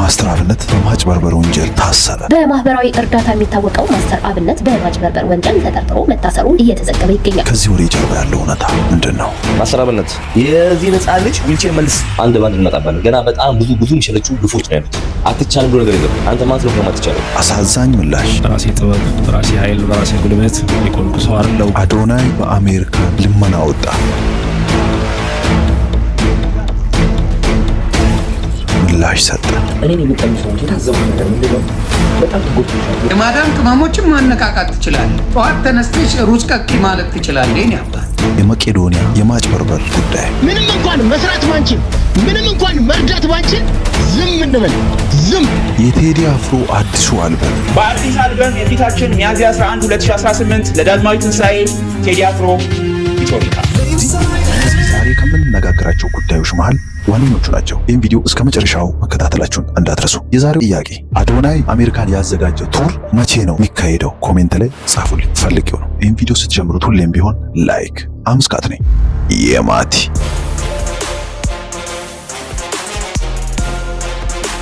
ማስተር አብነት በማጭበርበር ወንጀል ታሰረ። በማህበራዊ እርዳታ የሚታወቀው ማስተር አብነት በማጭበርበር ወንጀል ተጠርጥሮ መታሰሩ እየተዘገበ ይገኛል። ከዚህ ወሬ ጀርባ ያለው እውነታ ምንድነው? ማስተር አብነት የዚህ ነፃ ልጅ ዊልቸር መልስ አንድ ባንድ እንመጣባለን። ገና በጣም ብዙ የሚሸለቹ ግፎች ነው ያሉት። አትቻልም ብሎ ነገር የለም። አንተ ማን ስለሆነ አትቻልም። አሳዛኝ ምላሽ። በራሴ ጥበብ፣ በራሴ ኃይል፣ በራሴ ጉልበት የቆምኩ ሰው አይደለሁ። አዶናይ በአሜሪካ ልመና ወጣ። ምላሽ ሰጠ። እኔን የሚጠሉ ሰዎች የታዘቡ ነገር ምንድነው? በጣም ተጎድተሻል። የማዳም ቅመሞችን ማነቃቃት ትችላለህ። ጠዋት ተነስተሽ ሩዝ ቀቂ ማለት ትችላለህ። እኔ አባት የመቄዶንያ የማጭበርበር ጉዳይ ምንም እንኳን መስራት ባንችል፣ ምንም እንኳን መርዳት ባንችል ዝም እንበል። ዝም። የቴዲ አፍሮ አዲሱ አልበም በአዲስ አልበም የፊታችን ሚያዝያ 11 2018 ለዳግማዊ ትንሣኤ ቴዲ አፍሮ ኢትዮፒካ ዛሬ ከምንነጋገራቸው ጉዳዮች መሃል ዋነኞቹ ናቸው። ይህን ቪዲዮ እስከ መጨረሻው መከታተላችሁን እንዳትረሱ። የዛሬው ጥያቄ አዶናይ አሜሪካን ያዘጋጀው ቱር መቼ ነው የሚካሄደው? ኮሜንት ላይ ጻፉልኝ፣ ፈልጌው ነው። ይህን ቪዲዮ ስትጀምሩት ሁሌም ቢሆን ላይክ። አምስካት ነኝ የማቲ።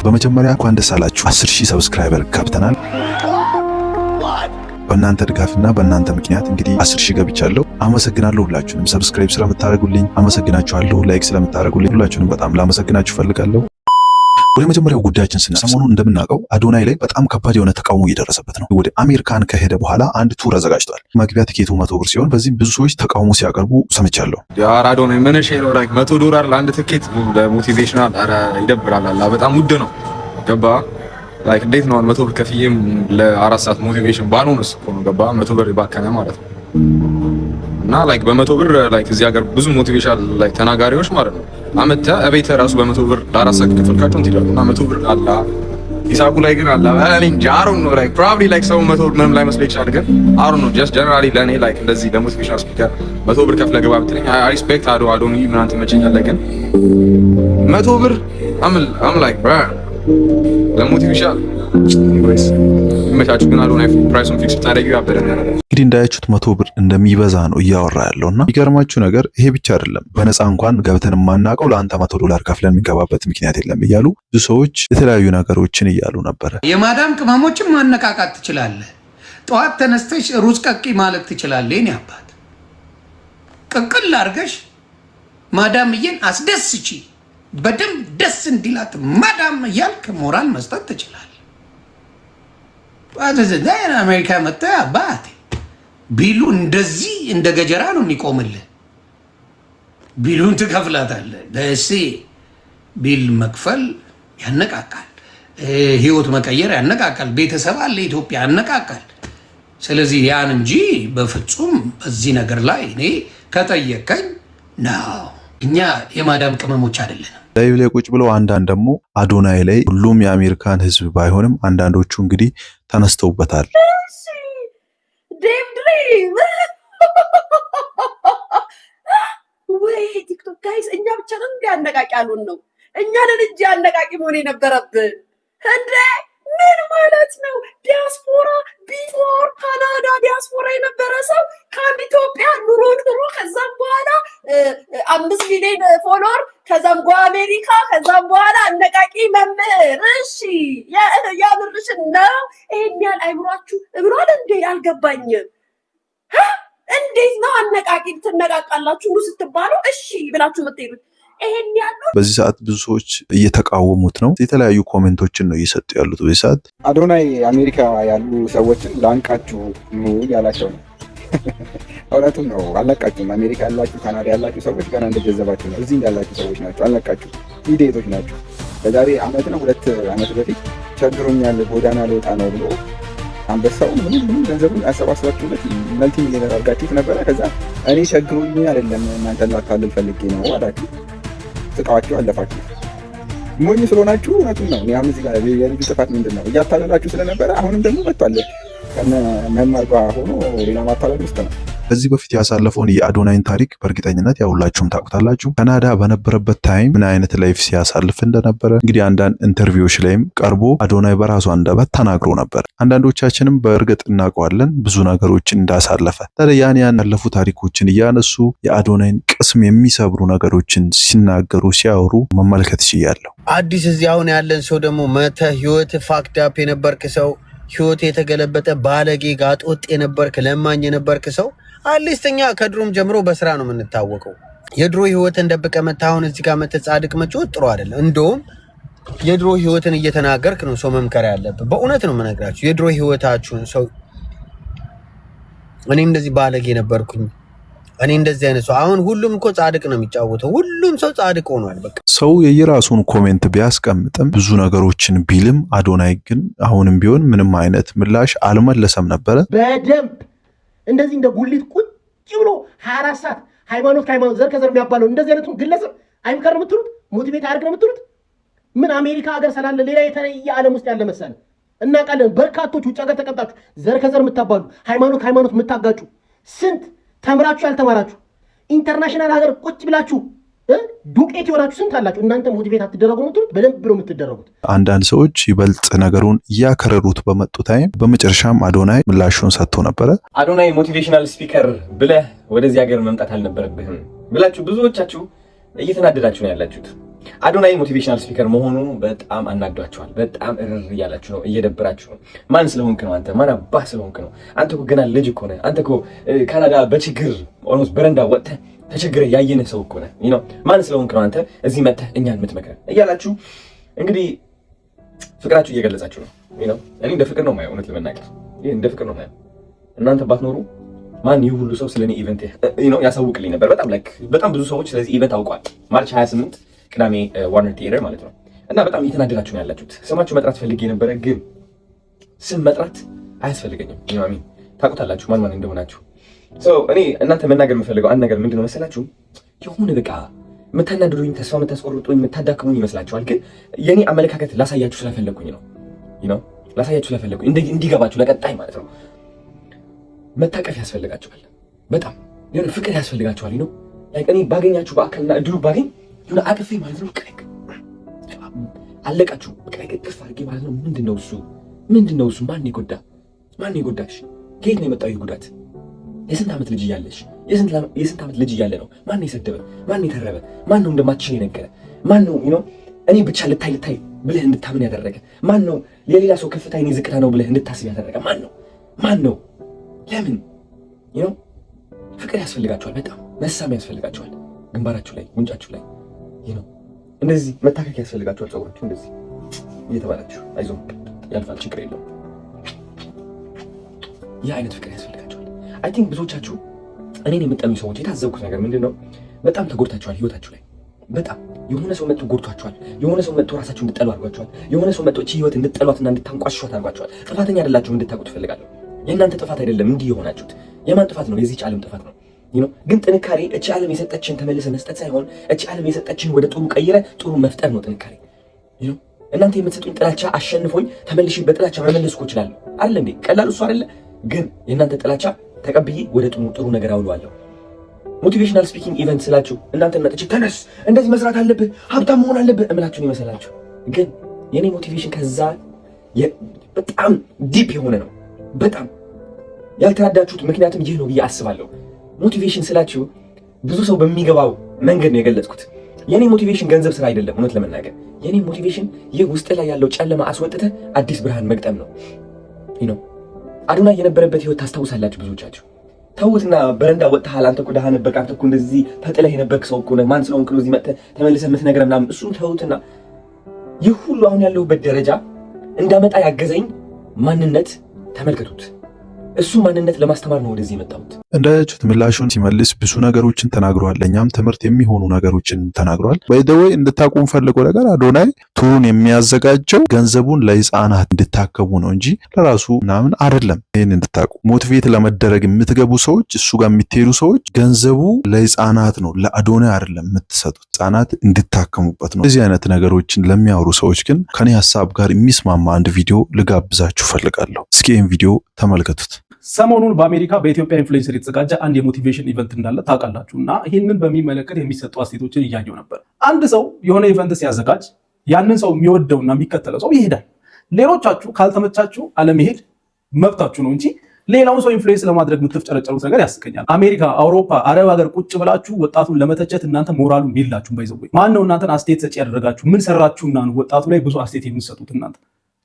በመጀመሪያ እንኳን ደስ አላችሁ። 10,000 ሰብስክራይበር ገብተናል። በእናንተ ድጋፍና በእናንተ ምክንያት እንግዲህ 10,000 ገብቻለሁ። አመሰግናለሁ። ሁላችሁንም ሰብስክራይብ ስለምታደርጉልኝ አመሰግናችኋለሁ። ላይክ ስለምታደርጉልኝ ሁላችሁንም በጣም ላመሰግናችሁ ፈልጋለሁ። ወደ መጀመሪያው ጉዳያችን ስናልፍ ሰሞኑን እንደምናውቀው አዶናይ ላይ በጣም ከባድ የሆነ ተቃውሞ እየደረሰበት ነው። ወደ አሜሪካን ከሄደ በኋላ አንድ ቱር አዘጋጅቷል። መግቢያ ትኬቱ 100 ብር ሲሆን በዚህም ብዙ ሰዎች ተቃውሞ ሲያቀርቡ ሰምቻለሁ። አዶናይ ምን ሼር ላይክ $100 ለአንድ ትኬት ለሞቲቬሽናል ይደብራል። በጣም ውድ ነው። ገባ ላይክ እንዴት ነው 100 ብር ከፍዬም ለ4 ሰዓት ሞቲቬሽን ባልሆንስ ነው ገባ 100 ብር ይባከነ ማለት ነው። እና ላይክ በ100 ብር ላይክ እዚህ ሀገር ብዙ ሞቲቬሽናል ላይክ ተናጋሪዎች ማለት ነው አመጣ እቤት ራሱ በ100 ብር ለ4 ሰዓት ከፈልካቸው እንትይላሉ እና 100 ብር አላ ሂሳቡ ላይ ግን አላ እኔ ጃሩ ነው ላይክ ፕሮባብሊ ላይክ ሰው 100 ብር ምንም ላይ መስለኝ ይችላል። ግን አሩ ነው ጀስት ጀነራሊ ለኔ ላይክ እንደዚህ ለሞቲቬሽናል ስፒከር 100 ብር ከፍለ ገባ ብትለኝ አይ ሪስፔክት አዶኒ ምናምን ትመቸኛል። ግን 100 ብር አም ላይክ ብራ ለሞቲቬሽን ወይስ መቻቹ ግን አዶናይ ፕራይሱን ፊክስ ታደርጊው ያበደና እንግዲህ እንዳያችሁት 100 ብር እንደሚበዛ ነው እያወራ ያለውና የሚገርማችሁ ነገር ይሄ ብቻ አይደለም። በነፃ እንኳን ገብተን የማናውቀው ለአንተ $100 ከፍለን የሚገባበት ምክንያት የለም እያሉ ብዙ ሰዎች የተለያዩ ነገሮችን እያሉ ነበረ። የማዳም ቅመሞችን ማነቃቃት ትችላለህ። ጠዋት ተነስተሽ ሩዝ ቀቂ ማለት ትችላለህ። እኔ አባት ቅቅል አድርገሽ ማዳምዬን አስደስቺ፣ በደንብ ደስ እንዲላት ማዳም እያልክ ሞራል መስጠት ትችላለህ። አሜሪካ መጣ አባቴ ቢሉ እንደዚህ እንደ ገጀራ ነው የሚቆምልህ። ቢሉን ትከፍላታለህ። ደስ ቢል መክፈል ያነቃቃል። ህይወት መቀየር ያነቃቃል። ቤተሰብ አለ ኢትዮጵያ ያነቃቃል። ስለዚህ ያን እንጂ በፍጹም በዚህ ነገር ላይ እኔ ከጠየቀኝ ነው እኛ የማዳም ቅመሞች አይደለንም። ላይቭ ላይ ቁጭ ብለው አንዳንድ ደግሞ አዶናይ ላይ ሁሉም የአሜሪካን ህዝብ ባይሆንም አንዳንዶቹ እንግዲህ ተነስተውበታል። ወይ ቲክቶክ ጋይስ እኛ ብቻ ነን እንዲያነቃቂ ያሉን ነው። እኛንን እንጂ አነቃቂ መሆን የነበረብን እንዴ! ምን ማለት ነው? ዲያስፖራ ቢፎር ካናዳ ዲያስፖራ የነበረ ሰው ከአንድ ኢትዮጵያ ኑሮ ከዛም በኋላ 5 ሚሊዮን ፎሎወር ከዛም አሜሪካ ከዛም በኋላ አነቃቂ መምህር። እሺ ያምርሽን ነው ይሄን ያህል አይምሯችሁ እብሯል እንዴ? አልገባኝም። እንዴት ነው አነቃቂ ትነቃቃላችሁ ስትባሉ እሺ ብላችሁ የምትሄዱት? ይሄን ያለው በዚህ ሰዓት ብዙ ሰዎች እየተቃወሙት ነው። የተለያዩ ኮሜንቶችን ነው እየሰጡ ያሉት። በዚህ ሰዓት አዶናይ አሜሪካ ያሉ ሰዎችን ላንቃችሁ ነው ያላቸው ነው። እውነቱም ነው። አልነቃችሁም። አሜሪካ ያላችሁ ካናዳ ያላችሁ ሰዎች ገና እንደጀዘባችሁ ነው። እዚህ እንዳላችሁ ሰዎች ናቸው። አልነቃችሁም። ኢዴቶች ናቸው። በዛሬ አመት ነው 2 አመት በፊት ቸግሮኛል ጎዳና ልወጣ ነው ብሎ አንበሳው ምንም ገንዘቡን አሰባስባችሁለት መልቲ ሚሊዮነር አድርጋችሁት ነበረ። ከዛ እኔ ቸግሮኝ አይደለም እናንተ ላካልል ፈልጌ ነው አላችሁ። ስቃዋችሁ አለፋችሁ። ሞኝ ስለሆናችሁ እውነቱን ነው። እኔ አሁን እዚህ ጋር የልጁ ጥፋት ምንድን ነው? እያታለላችሁ ስለነበረ አሁንም ደግሞ መጥቷል። ከነ መማር ጋር ሆኖ ሌላ ማታለል ውስጥ ነው። ከዚህ በፊት ያሳለፈውን የአዶናይን ታሪክ በእርግጠኝነት ያውላችሁም ታውቁታላችሁ። ካናዳ በነበረበት ታይም ምን አይነት ላይፍ ሲያሳልፍ እንደነበረ እንግዲህ አንዳንድ ኢንተርቪዎች ላይም ቀርቦ አዶናይ በራሱ አንደበት ተናግሮ ነበር። አንዳንዶቻችንም በእርግጥ እናውቀዋለን ብዙ ነገሮችን እንዳሳለፈ። ታዲያ ያን ያለፉ ታሪኮችን እያነሱ የአዶናይን ቅስም የሚሰብሩ ነገሮችን ሲናገሩ ሲያወሩ መመልከት ይችላል። አዲስ እዚህ አሁን ያለን ሰው ደግሞ መተ ህይወት ፋክዳፕ የነበርክ ሰው ህይወት የተገለበጠ ባለጌ ጋጦጥ የነበርክ ለማኝ የነበርክ ሰው አሊስተኛ ከድሮም ጀምሮ በስራ ነው የምንታወቀው። የድሮ ህይወትን ደብቀ መታ አሁን እዚህ ጋር መተ ጻድቅ መጮህ ጥሩ አይደለም። እንደውም የድሮ ህይወትን እየተናገርክ ነው ሰው መምከር ያለበት። በእውነት ነው የምነግራችሁ የድሮ ህይወታችሁን ሰው እኔ እንደዚህ ባለጌ ነበርኩኝ እኔ እንደዚህ አይነት ሰው አሁን ሁሉም እኮ ጻድቅ ነው የሚጫወተው። ሁሉም ሰው ጻድቅ ሆኗል። በቃ ሰው የየራሱን ኮሜንት ቢያስቀምጥም ብዙ ነገሮችን ቢልም አዶናይ ግን አሁንም ቢሆን ምንም አይነት ምላሽ አልመለሰም ነበረ። በደንብ እንደዚህ እንደ ጉሊት ቁጭ ብሎ 24 ሰዓት ሃይማኖት ከሃይማኖት ዘር ከዘር የሚያባለው እንደዚህ አይነቱን ግለሰብ አይምከር ነው የምትሉት? ሞቲቬት አድርግ ነው የምትሉት? ምን አሜሪካ ሀገር ስላለ ሌላ የተለየ ዓለም ውስጥ ያለ መሰለ? እናውቃለን። በርካቶች ውጭ ሀገር ተቀምጣችሁ ዘር ከዘር የምታባሉ ሃይማኖት ከሃይማኖት የምታጋጩ ስንት ተምራችሁ ያልተማራችሁ ኢንተርናሽናል ሀገር ቁጭ ብላችሁ ዱቄት ይሆናችሁ ስንት አላችሁ። እናንተ ሞቲቬት አትደረጉ ነው የምትሉት? በደንብ ነው የምትደረጉት። አንዳንድ ሰዎች ይበልጥ ነገሩን እያከረሩት በመጡ ታይም በመጨረሻም አዶናይ ምላሹን ሰጥቶ ነበረ። አዶናይ ሞቲቬሽናል ስፒከር ብለህ ወደዚህ ሀገር መምጣት አልነበረብህም ብላችሁ ብዙዎቻችሁ እየተናደዳችሁ ነው ያላችሁት። አዶናይ ሞቲቬሽናል ስፒከር መሆኑ በጣም አናዷችኋል። በጣም እርር እያላችሁ ነው፣ እየደበራችሁ ነው። ማን ስለሆንክ ነው አንተ? ማን አባህ ስለሆንክ ነው? አንተ እኮ ገና ልጅ እኮ ነህ። አንተ እኮ ካናዳ በችግር ኦልሞስት በረንዳ ወጥተህ ተቸግረህ ያየነህ ሰው እኮ ነህ። ማን ስለሆንክ ነው አንተ እዚህ መጥተህ እኛን የምትመክረን? እያላችሁ እንግዲህ ፍቅራችሁ እየገለጻችሁ ነው። እኔ እንደ ፍቅር ነው የማየው፣ እውነት ለመናገር ይህ እንደ ፍቅር ነው የማየው። እናንተ ባትኖሩ ማን ይህ ሁሉ ሰው ስለኔ ኢቨንት ያሳውቅልኝ ነበር? በጣም ብዙ ሰዎች ስለዚህ ኢቨንት አውቋል። ማርች 28 ቅዳሜ ዋርነር ቲያትር ማለት ነው። እና በጣም እየተናደዳችሁ ነው ያላችሁት። ስማችሁ መጥራት ፈልጌ ነበረ፣ ግን ስም መጥራት አያስፈልገኝም። ታውቁታላችሁ ማን ማን እንደሆናችሁ። እኔ እናንተ መናገር የምፈልገው አንድ ነገር ምንድነው መሰላችሁ? የሆነ በቃ የምታናድዱኝ፣ ተስፋ የምታስቆርጡኝ፣ የምታዳክሙኝ ይመስላችኋል። ግን የኔ አመለካከት ላሳያችሁ ስለፈለግኩኝ ነው። ላሳያችሁ ስለፈለግኩኝ እንዲገባችሁ ለቀጣይ ማለት ነው። መታቀፍ ያስፈልጋችኋል። በጣም የሆነ ፍቅር ያስፈልጋችኋል። እኔ ባገኛችሁ በአካልና እድሉ ባገኝ የሆነ አቅፌ ማለት ነው። አለቃችሁ ቅፍ አድርጌ ማለት ነው። ምንድነው እሱ? ማን ይጎዳሽ? ከየት ነው የመጣው ጉዳት? የስንት ዓመት ልጅ እያለሽ የስንት ዓመት ልጅ እያለ ነው ማን የሰደበ? ማን የተረበ? ማን ነው እንደማትችል የነገረ? ማን ነው እኔ ብቻ ልታይ ብለህ እንድታምን ያደረገ? ማን ነው የሌላ ሰው ከፍታ የኔ ዝቅታ ነው ብለህ እንድታስብ ያደረገ? ማን ነው? ለምን? ፍቅር ያስፈልጋችኋል። በጣም መሳም ያስፈልጋችኋል። ግንባራችሁ ላይ፣ ጉንጫችሁ ላይ እንደዚህ መታከክ ያስፈልጋችኋል። ጸጉራችሁ እንደዚህ እየተባላችሁ አይዞህ ያልፋል፣ ችግር የለውም። ያ አይነት ፍቅር ያስፈልጋችኋል። አይ ቲንክ ብዙዎቻችሁ እኔን የምጠሉ ሰዎች የታዘብኩት ነገር ምንድነው? በጣም ተጎድታችኋል ህይወታችሁ ላይ። በጣም የሆነ ሰው መጥቶ ጎድቷችኋል። የሆነ ሰው መጥቶ ራሳችሁ እንድጠሉ አድርጓችኋል። የሆነ ሰው መጥቶ እቺ ህይወት እንድጠሏትና እንድታንቋሽሿት አድርጓችኋል። ጥፋተኛ አይደላችሁም እንድታውቁ ትፈልጋለሁ። የእናንተ ጥፋት አይደለም እንዲህ የሆናችሁት። የማን ጥፋት ነው? የዚህች ዓለም ጥፋት ነው። ግን ጥንካሬ እቺ ዓለም የሰጠችን ተመልሰ መስጠት ሳይሆን እቺ ዓለም የሰጠችን ወደ ጥሩ ቀይረ ጥሩ መፍጠር ነው ጥንካሬ። እናንተ የምትሰጡኝ ጥላቻ አሸንፎኝ ተመልሼ በጥላቻ መመለስ እኮ እችላለሁ አይደል እንዴ? ቀላል እሱ አይደለ? ግን የእናንተ ጥላቻ ተቀብዬ ወደ ጥሩ ነገር አውለዋለሁ። ሞቲቬሽናል ስፒኪንግ ኢቨንት ስላችሁ እናንተን መጥቼ ተነስ፣ እንደዚህ መስራት አለብህ፣ ሀብታም መሆን አለብህ እምላችሁን ይመስላችሁ። ግን የኔ ሞቲቬሽን ከዛ በጣም ዲፕ የሆነ ነው። በጣም ያልተረዳችሁት ምክንያቱም ይህ ነው ብዬ አስባለሁ። ሞቲቬሽን ስላችሁ ብዙ ሰው በሚገባው መንገድ ነው የገለጽኩት። የኔ ሞቲቬሽን ገንዘብ ስራ አይደለም። እውነት ለመናገር የኔ ሞቲቬሽን ይህ ውስጥ ላይ ያለው ጨለማ አስወጥተህ አዲስ ብርሃን መግጠም ነው። አዶናይ የነበረበት ህይወት ታስታውሳላችሁ ብዙዎቻችሁ። ተውትና በረንዳ ወጥተሃል፣ አንተ እኮ ደሃ ነበርክ፣ አንተ እኮ እንደዚህ ተጥለህ የነበርክ ሰው እኮ ነህ፣ ማን ስለሆንክ ነው እዚህ መጥተህ ተመልሰህ የምትነግረን ምናምን። እሱም ተውትና ይህ ሁሉ አሁን ያለሁበት ደረጃ እንዳመጣ ያገዘኝ ማንነት ተመልከቱት። እሱ ማንነት ለማስተማር ነው ወደዚህ የመጣሁት። እንዳያችሁት ምላሹን ሲመልስ ብዙ ነገሮችን ተናግሯል። ለእኛም ትምህርት የሚሆኑ ነገሮችን ተናግሯል። በደወይ እንድታቁም ፈልገው ነገር አዶናይ ቱሩን የሚያዘጋጀው ገንዘቡን ለህፃናት እንድታከሙ ነው እንጂ ለራሱ ምናምን አይደለም። ይህን እንድታቁ ሞቲቬት ለመደረግ የምትገቡ ሰዎች፣ እሱ ጋር የምትሄዱ ሰዎች ገንዘቡ ለህፃናት ነው፣ ለአዶናይ አይደለም የምትሰጡት። ህፃናት እንድታከሙበት ነው። እዚህ አይነት ነገሮችን ለሚያወሩ ሰዎች ግን ከኔ ሀሳብ ጋር የሚስማማ አንድ ቪዲዮ ልጋብዛችሁ ፈልጋለሁ። እስኪ ይህን ቪዲዮ ተመልከቱት። ሰሞኑን በአሜሪካ በኢትዮጵያ ኢንፍሉዌንሰር የተዘጋጀ አንድ የሞቲቬሽን ኢቨንት እንዳለ ታውቃላችሁ። እና ይህንን በሚመለከት የሚሰጡ አስተያየቶችን እያየው ነበር። አንድ ሰው የሆነ ኢቨንት ሲያዘጋጅ ያንን ሰው የሚወደውና የሚከተለው ሰው ይሄዳል። ሌሎቻችሁ ካልተመቻችሁ አለመሄድ መብታችሁ ነው እንጂ ሌላውን ሰው ኢንፍሉዌንስ ለማድረግ የምትፍጨረጨሩት ነገር ያስቀኛል። አሜሪካ፣ አውሮፓ፣ አረብ ሀገር ቁጭ ብላችሁ ወጣቱን ለመተቸት እናንተ ሞራሉ የላችሁም። ባይዘው ማን ነው እናንተን አስተያየት ሰጪ ያደረጋችሁ? ምን ሰራችሁና ነው ወጣቱ ላይ ብዙ አስተያየት የምትሰጡት እናንተ?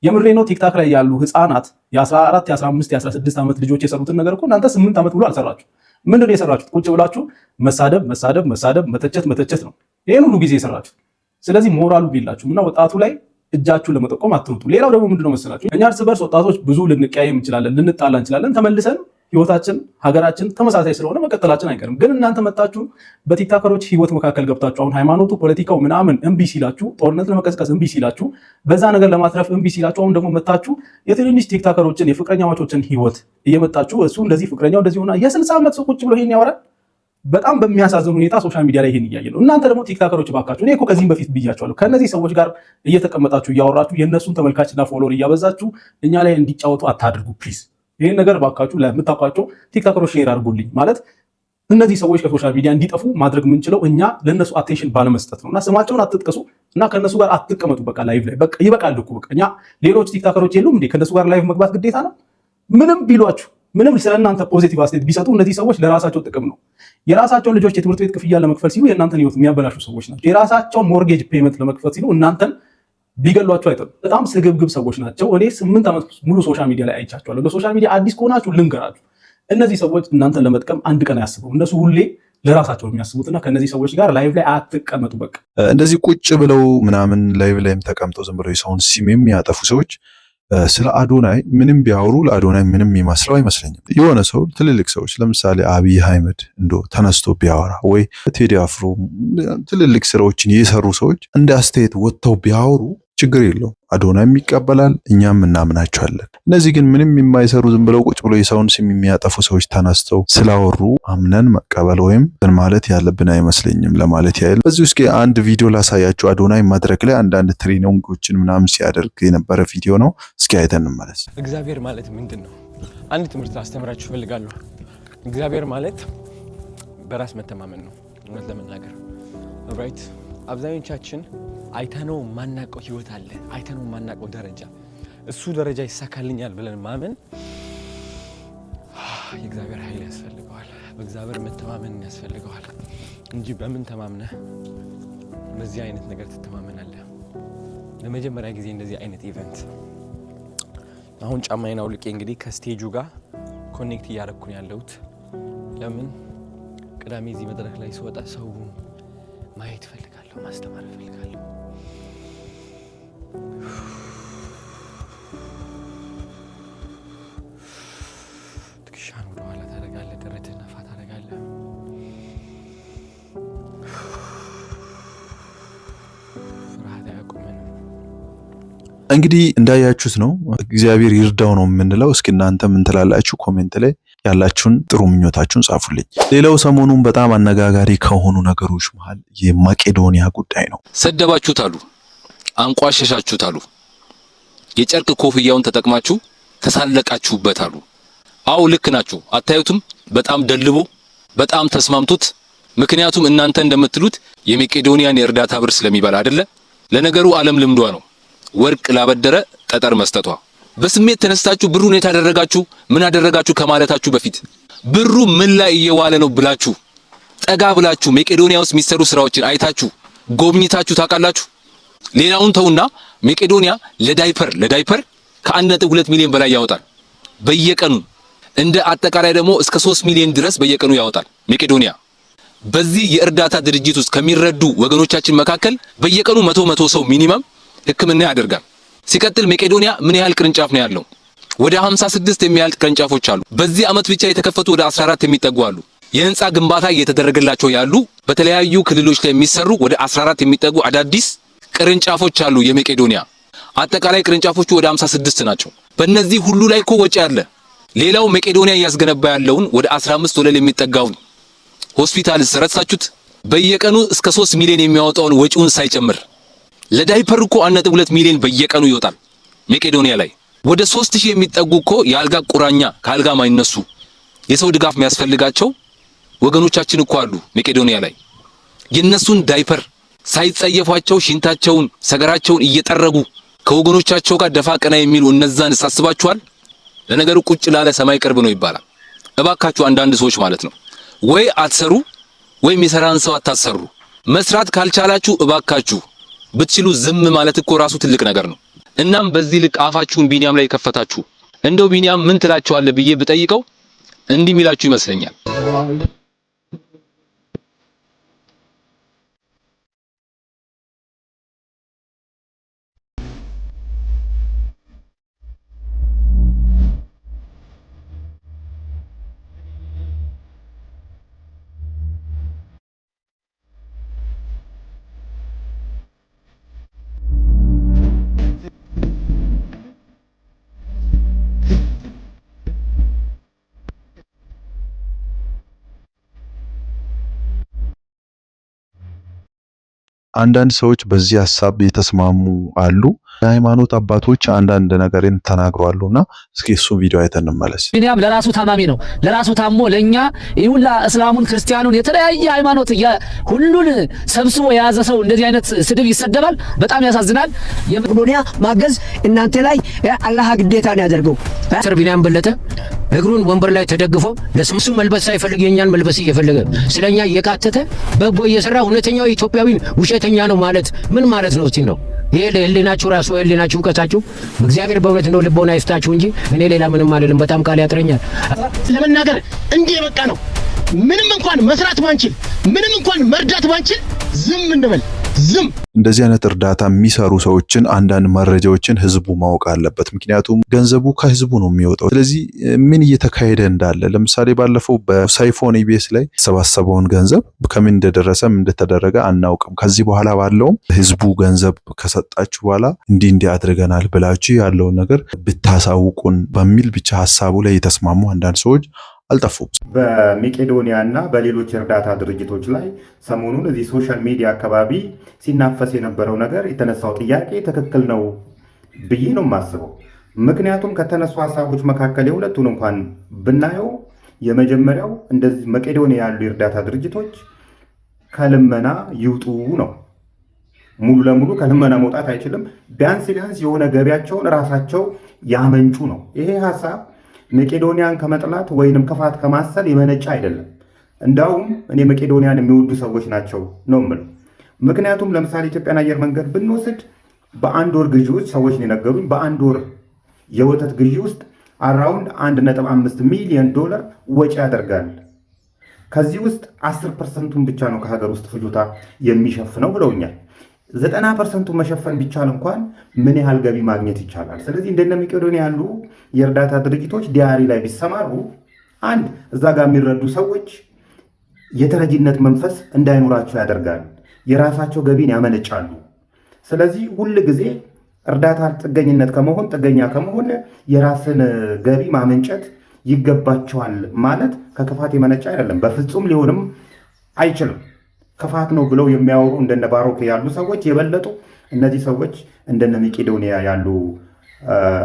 የምሬ ነው። ቲክታክ ላይ ያሉ ህፃናት የ14 የ15 የ16 ዓመት ልጆች የሰሩትን ነገር እኮ እናንተ 8 ዓመት ብሎ አልሰራችሁ። ምንድን ነው የሰራችሁት? ቁጭ ብላችሁ መሳደብ መሳደብ መሳደብ መተቸት ነው ይሄን ሁሉ ጊዜ የሰራችሁት። ስለዚህ ሞራሉ የላችሁም እና ወጣቱ ላይ እጃችሁን ለመጠቆም አትሩጡ። ሌላው ደግሞ ምንድነው መሰላችሁ እኛ እርስ በርስ ወጣቶች ብዙ ልንቀያየም እንችላለን፣ ልንጣላ እንችላለን። ተመልሰን ህይወታችን ሀገራችን ተመሳሳይ ስለሆነ መቀጠላችን አይቀርም። ግን እናንተ መጣችሁ በቲክታከሮች ህይወት መካከል ገብታችሁ አሁን ሃይማኖቱ ፖለቲካው ምናምን እምቢ ሲላችሁ፣ ጦርነት ለመቀስቀስ እምቢ ሲላችሁ፣ በዛ ነገር ለማትረፍ እምቢ ሲላችሁ፣ አሁን ደግሞ መጣችሁ የትንንሽ ቲክታከሮችን የፍቅረኛዎችን ህይወት እየመጣችሁ እሱ እንደዚህ ፍቅረኛው እንደዚህ ሆና የ60 ዓመት ሰው ቁጭ ብሎ ይሄን ያወራል። በጣም በሚያሳዝን ሁኔታ ሶሻል ሚዲያ ላይ ይሄን እያየ ነው። እናንተ ደግሞ ቲክታከሮች ባካችሁ፣ እኔ እኮ ከዚህም በፊት ብያቸዋለሁ፣ ከነዚህ ሰዎች ጋር እየተቀመጣችሁ እያወራችሁ የእነሱን ተመልካችና ፎሎወር እያበዛችሁ እኛ ላይ እንዲጫወቱ አታድርጉ ፕሊዝ። ይህን ነገር ባካችሁ ለምታውቋቸው ቲክታከሮች ሼር አድርጉልኝ። ማለት እነዚህ ሰዎች ከሶሻል ሚዲያ እንዲጠፉ ማድረግ የምንችለው እኛ ለእነሱ አቴንሽን ባለመስጠት ነው። እና ስማቸውን አትጥቀሱ እና ከእነሱ ጋር አትቀመጡ። በቃ ላይቭ ላይ በቃ ይበቃል እኮ በቃ እኛ ሌሎች ቲክታከሮች የሉም እንዴ? ከእነሱ ጋር ላይቭ መግባት ግዴታ ነው? ምንም ቢሏችሁ ምንም ስለእናንተ ፖዚቲቭ አስተያየት ቢሰጡ እነዚህ ሰዎች ለራሳቸው ጥቅም ነው። የራሳቸውን ልጆች የትምህርት ቤት ክፍያ ለመክፈል ሲሉ የእናንተን ህይወት የሚያበላሹ ሰዎች ናቸው። የራሳቸውን ሞርጌጅ ፔመንት ለመክፈል ሲሉ እናንተን ቢገሏቸው አይጠሉም። በጣም ስግብግብ ሰዎች ናቸው። እኔ 8 ዓመት ሙሉ ሶሻል ሚዲያ ላይ አይቻቸዋለሁ። ለሶሻል ሚዲያ አዲስ ከሆናችሁ ልንገራችሁ፣ እነዚህ ሰዎች እናንተን ለመጥቀም አንድ ቀን አያስበው። እነሱ ሁሌ ለራሳቸው የሚያስቡትና ከነዚህ ሰዎች ጋር ላይቭ ላይ አትቀመጡ። በቃ እንደዚህ ቁጭ ብለው ምናምን ላይቭ ላይም ተቀምጠው ዝም ብለው የሰውን ሲም የሚያጠፉ ሰዎች ስለ አዶናይ ምንም ቢያወሩ ለአዶናይ ምንም የሚመስለው አይመስለኝም። የሆነ ሰው ትልልቅ ሰዎች ለምሳሌ አብይ አህመድ ተነስቶ ቢያወራ ወይ ቴዲ አፍሮ ትልልቅ ስራዎችን የሰሩ ሰዎች እንደ አስተያየት ወጥተው ቢያወሩ ችግር የለው፣ አዶናይም ይቀበላል፣ እኛም እናምናቸዋለን። እነዚህ ግን ምንም የማይሰሩ ዝም ብለው ቁጭ ብለው የሰውን ስም የሚያጠፉ ሰዎች ተነስተው ስላወሩ አምነን መቀበል ወይም ማለት ያለብን አይመስለኝም ለማለት ያህል። በዚህ ውስጥ አንድ ቪዲዮ ላሳያችሁ። አዶናይ መድረክ ላይ አንዳንድ ትሬኒንጎችን ምናምን ሲያደርግ የነበረ ቪዲዮ ነው። እስኪ አይተን እንመለስ። እግዚአብሔር ማለት ምንድን ነው? አንድ ትምህርት ላስተምራችሁ እፈልጋለሁ። እግዚአብሔር ማለት በራስ መተማመን ነው። እውነት ለመናገር ራይት አብዛኞቻችን አይተነው ማናቀው ህይወት አለ፣ አይተነው ማናቀው ደረጃ፣ እሱ ደረጃ ይሳካልኛል ብለን ማመን የእግዚአብሔር ኃይል ያስፈልገዋል። በእግዚአብሔር መተማመን ያስፈልገዋል እንጂ በምን ተማምነህ በዚህ አይነት ነገር ትተማመናለህ? ለመጀመሪያ ጊዜ እንደዚህ አይነት ኢቨንት አሁን ጫማዬን አውልቄ እንግዲህ ከስቴጁ ጋር ኮኔክት እያደረኩኝ ያለሁት ለምን ቅዳሜ እዚህ መድረክ ላይ ስወጣ ሰው ማየት እፈልጋለሁ፣ ማስተማር እፈልጋለሁ። ትከሻን ወደ ኋላ ታደርጋለህ፣ ደረትህን ነፋ ታደርጋለህ። ፍርሃት አያቆመንም። እንግዲህ እንዳያችሁት ነው። እግዚአብሔር ይርዳው ነው የምንለው። እስኪ እናንተ ምን ትላላችሁ? ኮሜንት ላይ ያላችሁን ጥሩ ምኞታችሁን ጻፉልኝ። ሌላው ሰሞኑን በጣም አነጋጋሪ ከሆኑ ነገሮች መሃል የመቄዶንያ ጉዳይ ነው። ሰደባችሁት አሉ፣ አንቋሸሻችሁት አሉ፣ የጨርቅ ኮፍያውን ተጠቅማችሁ ተሳለቃችሁበት አሉ። አው ልክ ናችሁ። አታዩትም? በጣም ደልቦ በጣም ተስማምቶት። ምክንያቱም እናንተ እንደምትሉት የመቄዶንያን የእርዳታ ብር ስለሚበላ አይደለ? ለነገሩ ዓለም ልምዷ ነው ወርቅ ላበደረ ጠጠር መስጠቷ። በስሜት ተነስታችሁ ብሩን የታደረጋችሁ ምን አደረጋችሁ ከማለታችሁ በፊት ብሩ ምን ላይ እየዋለ ነው ብላችሁ ጠጋ ብላችሁ መቄዶንያ ውስጥ የሚሰሩ ስራዎችን አይታችሁ ጎብኝታችሁ ታውቃላችሁ? ሌላውን ተውና መቄዶንያ ለዳይፐር ከ1.2 ሚሊዮን በላይ ያወጣል በየቀኑ። እንደ አጠቃላይ ደግሞ እስከ 3 ሚሊዮን ድረስ በየቀኑ ያወጣል መቄዶንያ። በዚህ የእርዳታ ድርጅት ውስጥ ከሚረዱ ወገኖቻችን መካከል በየቀኑ መቶ ሰው ሚኒመም ሕክምና ያደርጋል። ሲቀጥል መቄዶንያ ምን ያህል ቅርንጫፍ ነው ያለው? ወደ 56 የሚያህል ቅርንጫፎች አሉ። በዚህ ዓመት ብቻ የተከፈቱ ወደ 14 የሚጠጉ አሉ። የህንፃ ግንባታ እየተደረገላቸው ያሉ በተለያዩ ክልሎች ላይ የሚሰሩ ወደ 14 የሚጠጉ አዳዲስ ቅርንጫፎች አሉ የመቄዶንያ። አጠቃላይ ቅርንጫፎቹ ወደ 56 ናቸው። በእነዚህ ሁሉ ላይ እኮ ወጪ አለ። ሌላው መቄዶንያ እያስገነባ ያለውን ወደ 15 ወለል የሚጠጋውን ሆስፒታል ረሳችሁት? በየቀኑ እስከ 3 ሚሊዮን የሚያወጣውን ወጪውን ሳይጨምር ለዳይፐር እኮ 1.2 ሚሊዮን በየቀኑ ይወጣል መቄዶንያ ላይ። ወደ 3000 የሚጠጉ እኮ የአልጋ ቁራኛ ከአልጋ ማይነሱ የሰው ድጋፍ የሚያስፈልጋቸው ወገኖቻችን እኮ አሉ መቄዶንያ ላይ። የነሱን ዳይፐር ሳይጸየፏቸው ሽንታቸውን ሰገራቸውን እየጠረጉ ከወገኖቻቸው ጋር ደፋ ቀና የሚሉ እነዛን ሳስባችኋል። ለነገሩ ቁጭ ላለ ሰማይ ቅርብ ነው ይባላል። እባካችሁ አንዳንድ ሰዎች ማለት ነው ወይ አትሰሩ ወይም የሰራን ሰው አታሰሩ። መስራት ካልቻላችሁ እባካችሁ ብትችሉ ዝም ማለት እኮ ራሱ ትልቅ ነገር ነው። እናም በዚህ ልክ አፋችሁን ቢኒያም ላይ ከፈታችሁ እንደው ቢኒያም ምን ትላችኋለህ ብዬ ብጠይቀው እንዲህ ሚላችሁ ይመስለኛል። አንዳንድ ሰዎች በዚህ ሐሳብ የተስማሙ አሉ። የሃይማኖት አባቶች አንዳንድ ነገርን ተናግረዋልና እስኪ እሱ ቪዲዮ አይተን እንመለስ። ቢኒያም ለራሱ ታማሚ ነው። ለራሱ ታሞ ለኛ ይሁላ እስላሙን ክርስቲያኑን የተለያየ ሃይማኖት ሁሉን ሰብስቦ የያዘ ሰው እንደዚህ አይነት ስድብ ይሰደባል። በጣም ያሳዝናል። የመቄዶንያ ማገዝ እናንተ ላይ አላህ ግዴታ ነው ያደርገው። ሰር ቢኒያም በለጠ እግሩን ወንበር ላይ ተደግፎ ለስሙ መልበስ ሳይፈልግ የኛን መልበስ እየፈለገ ስለኛ እየቃተተ በጎ እየሰራ እውነተኛው ኢትዮጵያዊ ውሸተኛ ነው ማለት ምን ማለት ነው? እስቲ ነው ይሄ ለህሊናችሁ ራሱ ህሊናችሁ እውቀታችሁ እግዚአብሔር በእውነት ነው ልቦና ይፍታችሁ እንጂ እኔ ሌላ ምንም አይደለም። በጣም ቃል ያጥረኛል ለመናገር እንዲህ በቃ ነው። ምንም እንኳን መስራት ባንችል፣ ምንም እንኳን መርዳት ባንችል ዝም እንበል። ዝም እንደዚህ አይነት እርዳታ የሚሰሩ ሰዎችን አንዳንድ መረጃዎችን ህዝቡ ማወቅ አለበት። ምክንያቱም ገንዘቡ ከህዝቡ ነው የሚወጣው። ስለዚህ ምን እየተካሄደ እንዳለ ለምሳሌ ባለፈው በሳይፎን ኢቢኤስ ላይ የተሰባሰበውን ገንዘብ ከምን እንደደረሰም እንደተደረገ አናውቅም። ከዚህ በኋላ ባለውም ህዝቡ ገንዘብ ከሰጣችሁ በኋላ እንዲህ አድርገናል ብላችሁ ያለውን ነገር ብታሳውቁን በሚል ብቻ ሀሳቡ ላይ የተስማሙ አንዳንድ ሰዎች አልጠፉም። በመቄዶንያ እና በሌሎች እርዳታ ድርጅቶች ላይ ሰሞኑን እዚህ ሶሻል ሚዲያ አካባቢ ሲናፈስ የነበረው ነገር የተነሳው ጥያቄ ትክክል ነው ብዬ ነው የማስበው። ምክንያቱም ከተነሱ ሀሳቦች መካከል የሁለቱን እንኳን ብናየው የመጀመሪያው እንደዚህ መቄዶንያ ያሉ የእርዳታ ድርጅቶች ከልመና ይውጡ ነው። ሙሉ ለሙሉ ከልመና መውጣት አይችልም። ቢያንስ የሆነ ገቢያቸውን ራሳቸው ያመንጩ ነው። ይሄ ሀሳብ መቄዶንያን ከመጥላት ወይንም ክፋት ከማሰብ የመነጨ አይደለም። እንዳውም እኔ መቄዶንያን የሚወዱ ሰዎች ናቸው ነው የምለው። ምክንያቱም ለምሳሌ ኢትዮጵያን አየር መንገድ ብንወስድ በአንድ ወር ግዢ ውስጥ ሰዎች የነገሩኝ በአንድ ወር የወተት ግዢ ውስጥ አራውንድ 1.5 ሚሊዮን ዶላር ወጪ ያደርጋል። ከዚህ ውስጥ 10%ቱን ብቻ ነው ከሀገር ውስጥ ፍጆታ የሚሸፍነው ብለውኛል። 90% መሸፈን ቢቻል እንኳን ምን ያህል ገቢ ማግኘት ይቻላል? ስለዚህ እንደነ መቄዶንያ ያሉ የእርዳታ ድርጅቶች ዲያሪ ላይ ቢሰማሩ አንድ እዛ ጋር የሚረዱ ሰዎች የተረጂነት መንፈስ እንዳይኖራቸው ያደርጋል። የራሳቸው ገቢን ያመነጫሉ። ስለዚህ ሁል ጊዜ እርዳታ ጥገኛ ከመሆን የራስን ገቢ ማመንጨት ይገባቸዋል ማለት ከክፋት የመነጨ አይደለም። በፍጹም ሊሆንም አይችልም። ክፋት ነው ብለው የሚያወሩ እንደነ ባሮክ ያሉ ሰዎች የበለጡ እነዚህ ሰዎች እንደነ መቄዶንያ ያሉ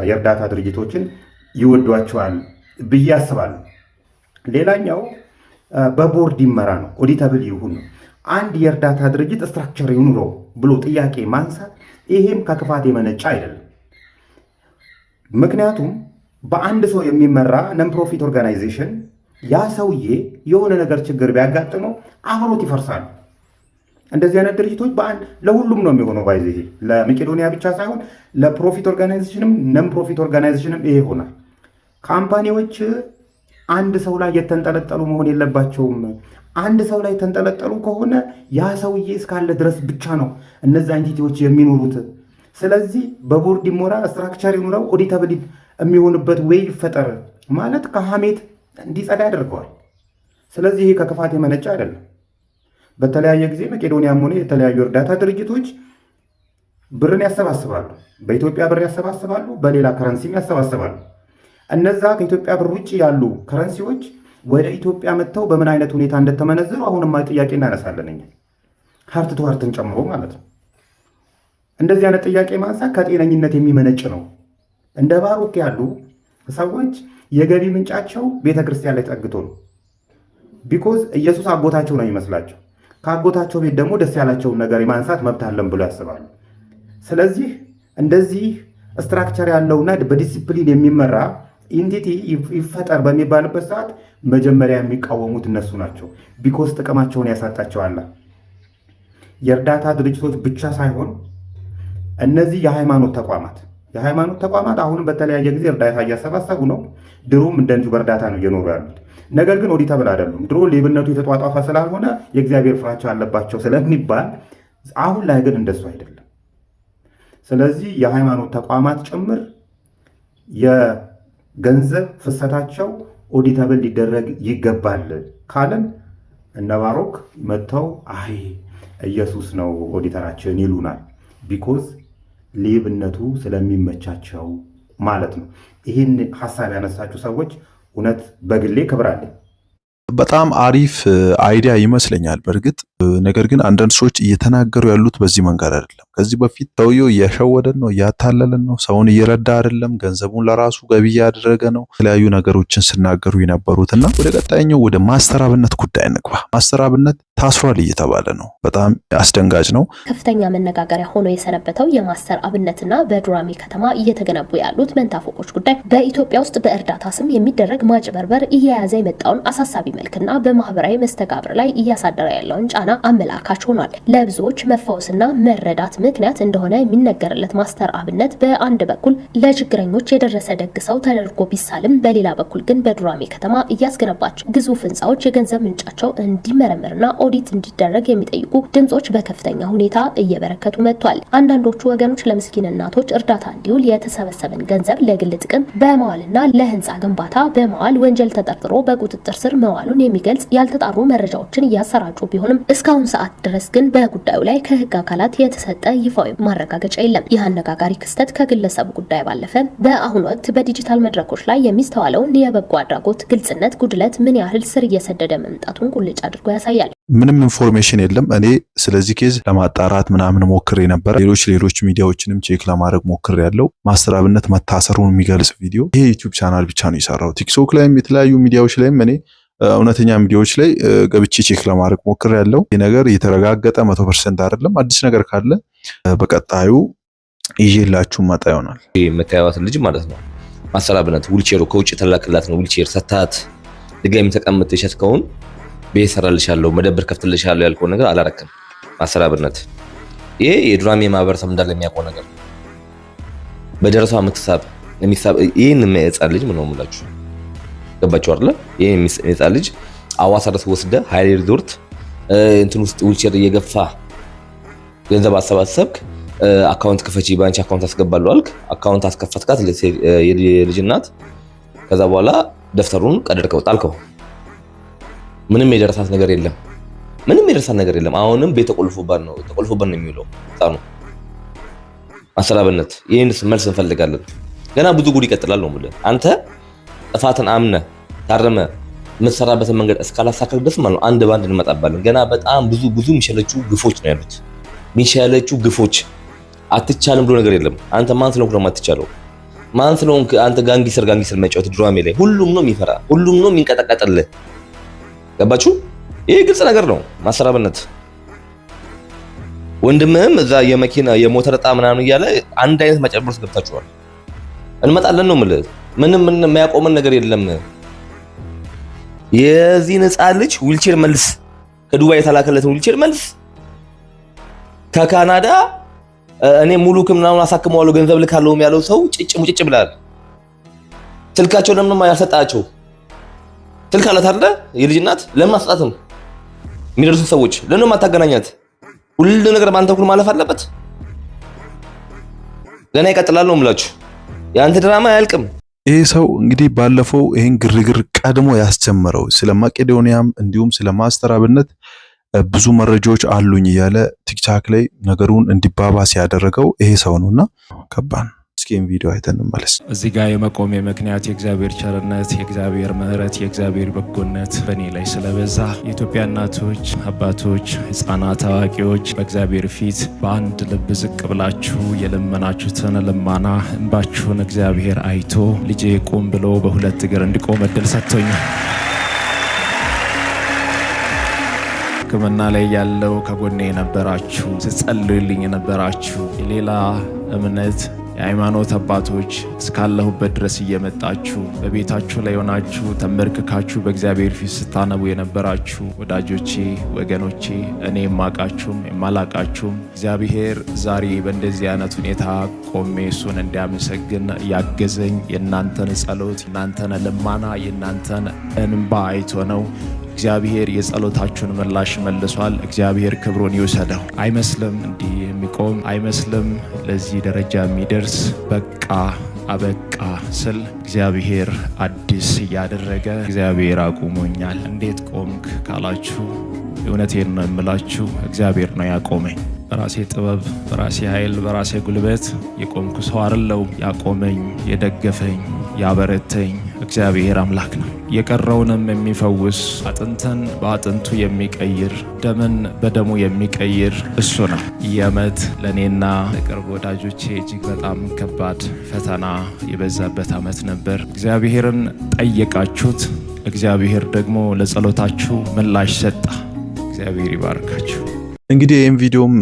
የእርዳታ ድርጅቶችን ይወዷቸዋል ብዬ አስባለሁ። ሌላኛው በቦርድ ይመራ ነው፣ ኦዲተብል ይሁን ነው። አንድ የእርዳታ ድርጅት ስትራክቸር ይኑረው ብሎ ጥያቄ ማንሳት ይሄም ከክፋት የመነጨ አይደለም። ምክንያቱም በአንድ ሰው የሚመራ ነን ፕሮፊት ኦርጋናይዜሽን ያ ሰውዬ የሆነ ነገር ችግር ቢያጋጥመው አብሮት ይፈርሳሉ። እንደዚህ አይነት ድርጅቶች ለሁሉም ነው የሚሆነው። ባይዘ ለመቄዶንያ ብቻ ሳይሆን ለፕሮፊት ኦርጋናይዜሽንም ነን ፕሮፊት ኦርጋናይዜሽንም ይሄ ይሆናል። ካምፓኒዎች አንድ ሰው ላይ የተንጠለጠሉ መሆን የለባቸውም። አንድ ሰው ላይ የተንጠለጠሉ ከሆነ ያ ሰውዬ እስካለ ድረስ ብቻ ነው እነዚህ ኤንቲቲዎች የሚኖሩት። ስለዚህ በቦርድ ይሞራ፣ ስትራክቸር ይኑረው፣ ኦዲተብል የሚሆንበት ወይ ይፈጠር ማለት ከሐሜት እንዲጸዳ ያደርገዋል። ስለዚህ ይሄ ከክፋት የመነጨ አይደለም። በተለያየ ጊዜ መቄዶንያም ሆነ የተለያዩ እርዳታ ድርጅቶች ብርን ያሰባስባሉ። በኢትዮጵያ ብር ያሰባስባሉ፣ በሌላ ከረንሲም ያሰባስባሉ። እነዛ ከኢትዮጵያ ብር ውጭ ያሉ ከረንሲዎች ወደ ኢትዮጵያ መጥተው በምን አይነት ሁኔታ እንደተመነዘሩ አሁንም ጥያቄ እናነሳለን። ሀርት ቱ ሀርትን ጨምሮ ማለት ነው። እንደዚህ አይነት ጥያቄ ማንሳት ከጤነኝነት የሚመነጭ ነው። እንደ ባሮክ ያሉ ሰዎች የገቢ ምንጫቸው ቤተክርስቲያን ላይ ጠግቶ ነው። ቢኮዝ ኢየሱስ አጎታቸው ነው የሚመስላቸው። ከአጎታቸው ቤት ደግሞ ደስ ያላቸውን ነገር የማንሳት መብት አለን ብሎ ያስባሉ። ስለዚህ እንደዚህ ስትራክቸር ያለውና በዲሲፕሊን የሚመራ ኢንቲቲ ይፈጠር በሚባልበት ሰዓት መጀመሪያ የሚቃወሙት እነሱ ናቸው። ቢኮዝ ጥቅማቸውን ያሳጣቸዋል። የእርዳታ ድርጅቶች ብቻ ሳይሆን እነዚህ የሃይማኖት ተቋማት አሁንም በተለያየ ጊዜ እርዳታ እያሰባሰቡ ነው። ድሮም እንደዚሁ በእርዳታ ነው እየኖሩ ያሉት። ነገር ግን ኦዲተብል አይደሉም። ድሮ ሌብነቱ የተጧጧፈ ስላልሆነ የእግዚአብሔር ፍራቻ አለባቸው ስለሚባል፣ አሁን ላይ ግን እንደሱ አይደለም። ስለዚህ የሃይማኖት ተቋማት ጭምር የገንዘብ ፍሰታቸው ኦዲተብል ሊደረግ ይገባል ካለን እነ ባሮክ መጥተው አይ ኢየሱስ ነው ኦዲተራችን ይሉናል። ቢኮዝ ሌብነቱ ስለሚመቻቸው ማለት ነው። ይህን ሀሳብ ያነሳችሁ ሰዎች እውነት በግሌ ክብር አለኝ። በጣም አሪፍ አይዲያ ይመስለኛል በእርግጥ። ነገር ግን አንዳንድ ሰዎች እየተናገሩ ያሉት በዚህ መንገድ አይደለም። ከዚህ በፊት ሰውየው እያሸወደን ነው፣ እያታለለን ነው፣ ሰውን እየረዳ አይደለም፣ ገንዘቡን ለራሱ ገቢ እያደረገ ነው፣ የተለያዩ ነገሮችን ሲናገሩ የነበሩትና ወደ ቀጣይኛው ወደ ማስተር አብነት ጉዳይ እንግባ። ማስተር አብነት ታስሯል እየተባለ ነው። በጣም አስደንጋጭ ነው። ከፍተኛ መነጋገሪያ ሆኖ የሰነበተው የማስተር አብነትና በዱራሜ ከተማ እየተገነቡ ያሉት መንታ ፎቆች ጉዳይ በኢትዮጵያ ውስጥ በእርዳታ ስም የሚደረግ ማጭበርበር እየያዘ የመጣውን አሳሳቢ መልክና በማህበራዊ መስተጋብር ላይ እያሳደረ ያለውን ጫና አመላካች ሆኗል። ለብዙዎች መፈወስና መረዳት ምክንያት እንደሆነ የሚነገርለት ማስተር አብነት በአንድ በኩል ለችግረኞች የደረሰ ደግ ሰው ተደርጎ ቢሳልም፣ በሌላ በኩል ግን በዱራሜ ከተማ እያስገነባቸው ግዙፍ ህንፃዎች የገንዘብ ምንጫቸው እንዲመረመርና ኦዲት እንዲደረግ የሚጠይቁ ድምጾች በከፍተኛ ሁኔታ እየበረከቱ መጥቷል። አንዳንዶቹ ወገኖች ለምስኪን እናቶች እርዳታ እንዲውል የተሰበሰበን ገንዘብ ለግል ጥቅም በመዋልና ለህንፃ ግንባታ በመዋል ወንጀል ተጠርጥሮ በቁጥጥር ስር መዋሉን የሚገልጽ ያልተጣሩ መረጃዎችን እያሰራጩ ቢሆንም እስካሁን ሰዓት ድረስ ግን በጉዳዩ ላይ ከህግ አካላት የተሰጠ ይፋዊ ማረጋገጫ የለም። ይህ አነጋጋሪ ክስተት ከግለሰቡ ጉዳይ ባለፈ በአሁኑ ወቅት በዲጂታል መድረኮች ላይ የሚስተዋለውን የበጎ አድራጎት ግልጽነት ጉድለት ምን ያህል ስር እየሰደደ መምጣቱን ቁልጭ አድርጎ ያሳያል። ምንም ኢንፎርሜሽን የለም። እኔ ስለዚህ ኬዝ ለማጣራት ምናምን ሞክሬ ነበር። ሌሎች ሚዲያዎችንም ቼክ ለማድረግ ሞክሬ ያለው ማስተር አብነት መታሰሩን የሚገልጽ ቪዲዮ ይሄ ዩቲዩብ ቻናል ብቻ ነው የሰራው። ቲክቶክ ላይም የተለያዩ ሚዲያዎች ላይም እኔ እውነተኛ ሚዲያዎች ላይ ገብቼ ቼክ ለማድረግ ሞክሬ ያለው። ይህ ነገር የተረጋገጠ 100% አይደለም። አዲስ ነገር ካለ በቀጣዩ ይዤላችሁ መጣ ይሆናል። የምታዩት ልጅ ማለት ነው ማስተር አብነት ዊልቼሩ ከውጭ ተላክላት ነው። ዊልቼር ሰታት ድጋሚ ተቀምጠሽ ከሆነ ቤት ሰራልሻለሁ መደብር ከፍትልሻለሁ ያልከው ነገር አላረከም። ማስተር አብነት ይሄ የዱራሜ ማህበረሰብ እንዳለ የሚያውቀው ነገር በደረሷ መክሳብ የሚሳብ ይሄን ህፃን ልጅ ምን ነው የምላችሁ ገባችሁ አይደል? ይሄን ህፃን ልጅ አዋሳ ድረስ ወስደ ሃይሌ ሪዞርት እንትን ውስጥ ዊልቼር እየገፋ ገንዘብ አሰባሰብክ። አካውንት ክፈቺ ባንክ አካውንት አስገባለሁ አልክ። አካውንት አስከፈትካት የልጅ እናት። ከዛ በኋላ ደፍተሩን ቀደድከው ጣልከው። ምንም የደረሳት ነገር የለም። አሁንም ቤት ተቆልፎባን ነው የሚውለው ህፃኑ ማስተር አብነት። ይሄን መልስ እንፈልጋለን። ገና ብዙ ጉድ ይቀጥላል ነው የምልህ። አንተ ጥፋትን አምነ ታረመ የምትሰራበትን መንገድ እስካላሳካክ ድረስ ማለት ነው አንድ ባንድ እንመጣባለን። ገና በጣም ብዙ የሚሸለቹ ግፎች ነው ያሉት። የሚሸለቹ ግፎች አትቻልም ብሎ ነገር የለም። አንተ ማን ስለሆንክ ነው የማትቻለው? ማን ስለሆንክ አንተ ጋንጊስተር መጫወት ዱራሜ ላይ ሁሉም ነው የሚፈራ፣ ሁሉም ነው የሚንቀጠቀጥልህ። ገባችሁ? ይሄ ግልጽ ነገር ነው። ማስተር አብነት ወንድምህም እዛ የመኪና የሞተር ዕጣ ምናምን እያለ አንድ አይነት ማጨበርስ ገብታችኋል። እንመጣለን ነው የምልህ። ምንም የሚያቆመን ነገር የለም። የዚህ ህፃን ልጅ ዊልቼር መልስ፣ ከዱባይ የተላከለትን ዊልቼር መልስ። ከካናዳ እኔ ሙሉ ምናምን አሳክመዋለሁ ገንዘብ ልካለሁ ያለው ሰው ሙጭጭ ብላል። ስልካቸው ለምን ያልሰጣቸው? ስልክ አላት አይደለ? የልጅ እናት ለምን አትሰጣትም? የሚደርሱ ሰዎች ለምን ማታገናኛት? ሁሉ ነገር ባንተ በኩል ማለፍ አለበት። ገና ይቀጥላል ነው የምላችሁ። የአንተ ድራማ አያልቅም። ይሄ ሰው እንግዲህ ባለፈው ይሄን ግርግር ቀድሞ ያስጀመረው ስለ መቄዶንያም እንዲሁም ስለ ማስተር አብነት ብዙ መረጃዎች አሉኝ እያለ ቲክታክ ላይ ነገሩን እንዲባባስ ያደረገው ይሄ ሰው ነውና ከባድ እስኪ ይህን ቪዲዮ አይተን እንመለስ። እዚህ ጋር የመቆሜ ምክንያት የእግዚአብሔር ቸርነት፣ የእግዚአብሔር ምሕረት፣ የእግዚአብሔር በጎነት በእኔ ላይ ስለበዛ የኢትዮጵያ እናቶች፣ አባቶች፣ ሕፃናት፣ አዋቂዎች በእግዚአብሔር ፊት በአንድ ልብ ዝቅ ብላችሁ የለመናችሁትን ልመና እንባችሁን እግዚአብሔር አይቶ ልጄ ቁም ብሎ በሁለት እግር እንዲቆም እድል ሰጥቶኛል። ሕክምና ላይ ያለው ከጎኔ የነበራችሁ ስትጸልዩልኝ የነበራችሁ የሌላ እምነት የሃይማኖት አባቶች እስካለሁበት ድረስ እየመጣችሁ በቤታችሁ ላይ ሆናችሁ ተንበርክካችሁ በእግዚአብሔር ፊት ስታነቡ የነበራችሁ ወዳጆቼ፣ ወገኖቼ፣ እኔ የማቃችሁም የማላቃችሁም እግዚአብሔር ዛሬ በእንደዚህ አይነት ሁኔታ ቆሜ እሱን እንዲያመሰግን ያገዘኝ የእናንተን ጸሎት፣ የእናንተን ልመና፣ የእናንተን እንባ አይቶ ነው። እግዚአብሔር የጸሎታችሁን ምላሽ መልሷል። እግዚአብሔር ክብሩን ይውሰደው። አይመስልም እንዲህ የሚቆም አይመስልም ለዚህ ደረጃ የሚደርስ በቃ አበቃ ስል እግዚአብሔር አዲስ እያደረገ እግዚአብሔር አቁሞኛል። እንዴት ቆምክ ካላችሁ እውነቴን ነው የምላችሁ፣ እግዚአብሔር ነው ያቆመኝ። በራሴ ጥበብ፣ በራሴ ኃይል፣ በራሴ ጉልበት የቆምኩ ሰው አይደለሁም። ያቆመኝ፣ የደገፈኝ፣ ያበረተኝ እግዚአብሔር አምላክ ነው። የቀረውንም የሚፈውስ አጥንትን በአጥንቱ የሚቀይር ደምን በደሙ የሚቀይር እሱ ነው። ይህ ዓመት ለእኔና ለቅርብ ወዳጆቼ እጅግ በጣም ከባድ ፈተና የበዛበት ዓመት ነበር። እግዚአብሔርን ጠየቃችሁት፣ እግዚአብሔር ደግሞ ለጸሎታችሁ ምላሽ ሰጣ። እግዚአብሔር ይባርካችሁ። እንግዲህ ይህም ቪዲዮም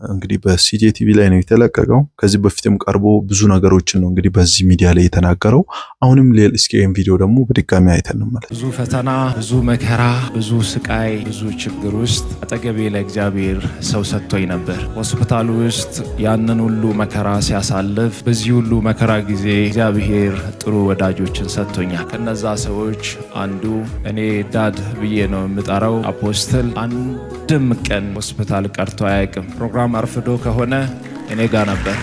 እንግዲህ በሲጄ ቲቪ ላይ ነው የተለቀቀው። ከዚህ በፊትም ቀርቦ ብዙ ነገሮችን ነው እንግዲህ በዚህ ሚዲያ ላይ የተናገረው። አሁንም እስኪ ይህም ቪዲዮ ደግሞ በድጋሚ አይተን እንመለስ። ብዙ ፈተና፣ ብዙ መከራ፣ ብዙ ስቃይ፣ ብዙ ችግር ውስጥ አጠገቤ ለእግዚአብሔር ሰው ሰጥቶኝ ነበር። ሆስፒታል ውስጥ ያንን ሁሉ መከራ ሲያሳልፍ በዚህ ሁሉ መከራ ጊዜ እግዚአብሔር ጥሩ ወዳጆችን ሰጥቶኛል። ከነዛ ሰዎች አንዱ እኔ ዳድ ብዬ ነው የምጠራው አፖስትል አንድም ቀን ሆስፒታል ቀርቶ አያውቅም። ፕሮግራም አርፍዶ ከሆነ እኔ ጋር ነበር።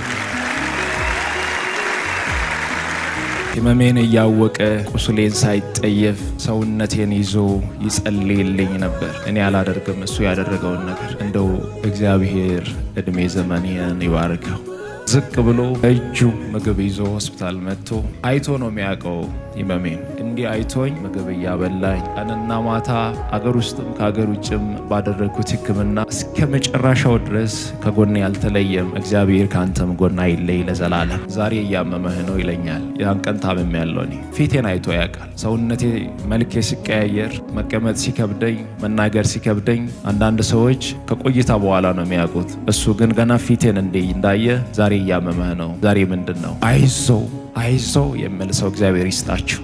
ህመሜን እያወቀ ቁስሌን ሳይጠየፍ ሰውነቴን ይዞ ይጸልይልኝ ነበር። እኔ አላደርግም እሱ ያደረገውን ነገር። እንደው እግዚአብሔር እድሜ ዘመኔን ይባርከው። ዝቅ ብሎ እጁ ምግብ ይዞ ሆስፒታል መጥቶ አይቶ ነው የሚያውቀው ህመሜን። እንዲህ አይቶኝ ምግብ እያበላኝ ቀንና ማታ አገር ውስጥም ከአገር ውጭም ባደረግኩት ሕክምና እስከ መጨረሻው ድረስ ከጎኔ ያልተለየም። እግዚአብሔር ከአንተም ጎን አይለይ ለዘላለም። ዛሬ እያመመህ ነው ይለኛል። ያን ቀን ታምሜያለሁ። እኔ ፊቴን አይቶ ያውቃል። ሰውነቴ መልኬ ሲቀያየር፣ መቀመጥ ሲከብደኝ፣ መናገር ሲከብደኝ አንዳንድ ሰዎች ከቆይታ በኋላ ነው የሚያውቁት። እሱ ግን ገና ፊቴን እንዳየ ዛሬ እያመመህ ነው፣ ዛሬ ምንድን ነው? አይዞ የሚል ሰው እግዚአብሔር ይስጣችሁ።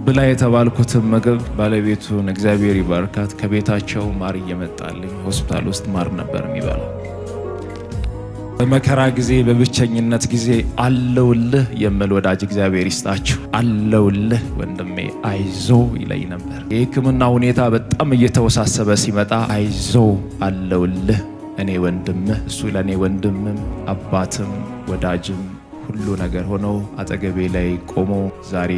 ብላ የተባልኩትን ምግብ ባለቤቱን እግዚአብሔር ይባርካት ከቤታቸው ማር እየመጣልኝ ሆስፒታል ውስጥ ማር ነበር የሚበላው። በመከራ ጊዜ በብቸኝነት ጊዜ አለውልህ የሚል ወዳጅ እግዚአብሔር ይስጣችሁ። አለውልህ ወንድሜ አይዞ ይለኝ ነበር። የሕክምና ሁኔታ በጣም እየተወሳሰበ ሲመጣ አይዞ አለውልህ እኔ ወንድምህ፣ እሱ ለእኔ ወንድምም አባትም ወዳጅም ሁሉ ነገር ሆኖ አጠገቤ ላይ ቆሞ ዛሬ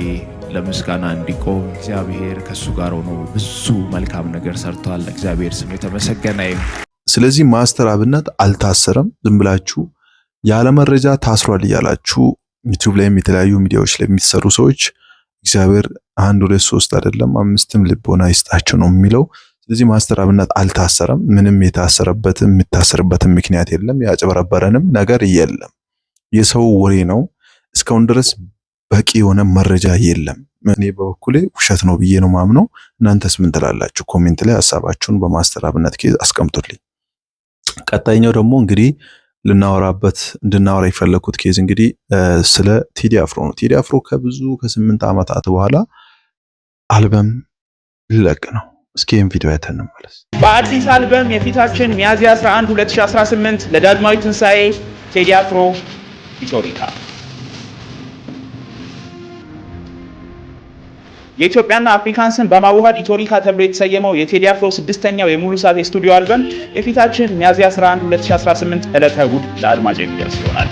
ለምስጋና እንዲቆም እግዚአብሔር ከሱ ጋር ሆኖ ብዙ መልካም ነገር ሰርቷል። እግዚአብሔር ስም የተመሰገነ ይሁን። ስለዚህ ማስተር አብነት አልታሰረም። ዝም ብላችሁ ያለ መረጃ ታስሯል እያላችሁ ዩቲዩብ ላይም የተለያዩ ሚዲያዎች ላይ የሚሰሩ ሰዎች እግዚአብሔር 1 2 3 አይደለም 5ም ልቦና ይስጣቸው ነው የሚለው። ስለዚህ ማስተር አብነት አልታሰረም። ምንም የታሰረበትም የሚታሰርበትም ምክንያት የለም። ያጨበረበረንም ነገር የለም። የሰው ወሬ ነው። እስካሁን ድረስ በቂ የሆነ መረጃ የለም። እኔ በበኩሌ ውሸት ነው ብዬ ነው ማምነው። እናንተስ ምን ትላላችሁ? ኮሜንት ላይ ሐሳባችሁን በማስተር አብነት ኬዝ አስቀምጡልኝ። ቀጣይኛው ደግሞ እንግዲህ እንድናወራ የፈለኩት ኬዝ እንግዲህ ስለ ቴዲ አፍሮ ነው። ቴዲ አፍሮ ከ8 ዓመታት በኋላ አልበም ሊለቅ ነው። እስኪ ይህን ቪዲዮ አይተን እንመለስ። በአዲስ አልበም የፊታችን ሚያዝያ 11 2018 ለዳግማዊ ትንሣኤ ቴዲ አፍሮ ኢትዮሪካ የኢትዮጵያና አፍሪካንስን በማዋሃድ ኢትዮሪካ ተብሎ የተሰየመው የቴዲ አፍሮ 6ኛው የሙሉ ሰዓት የስቱዲዮ አልበም የፊታችን ሚያዝያ 11 2018 ዕለተ እሑድ ለአድማጭ የሚደርስ ይሆናል።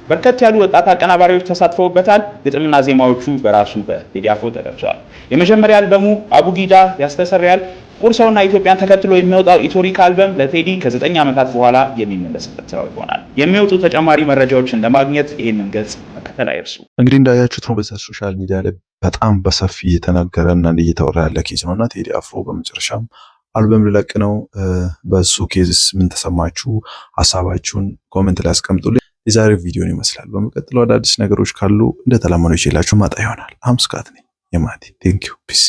በርከት ያሉ ወጣት አቀናባሪዎች ተሳትፈውበታል። ግጥምና ዜማዎቹ በራሱ በቴዲ አፍሮ ተደርሰዋል። የመጀመሪያ አልበሙ አቡጊዳ ያስተሰርያል ቁርሰውና ኢትዮጵያን ተከትሎ የሚወጣው ኢቶሪክ አልበም ለቴዲ ከ9 ዓመታት በኋላ የሚመለስበት ስራው ይሆናል። የሚወጡ ተጨማሪ መረጃዎችን ለማግኘት ይህንን ገጽ መከተል አይርሱ። እንግዲህ እንዳያችሁት ነው በዛ ሶሻል ሚዲያ ላይ በጣም በሰፊ እየተናገረና እየተወራ ያለ ኬዝ ነውና ቴዲ አፍሮ በመጨረሻም አልበም ልለቅ ነው። በሱ ኬዝስ ምን ተሰማችሁ? ሀሳባችሁን ኮሜንት ላይ አስቀምጡልኝ። የዛሬው ቪዲዮን ይመስላል። በመቀጠል አዳዲስ ነገሮች ካሉ እንደተለመደው ይችላችሁ ማጣ ይሆናል። አምስካት ነኝ የማቲ ቴንክ ዩ ፒስ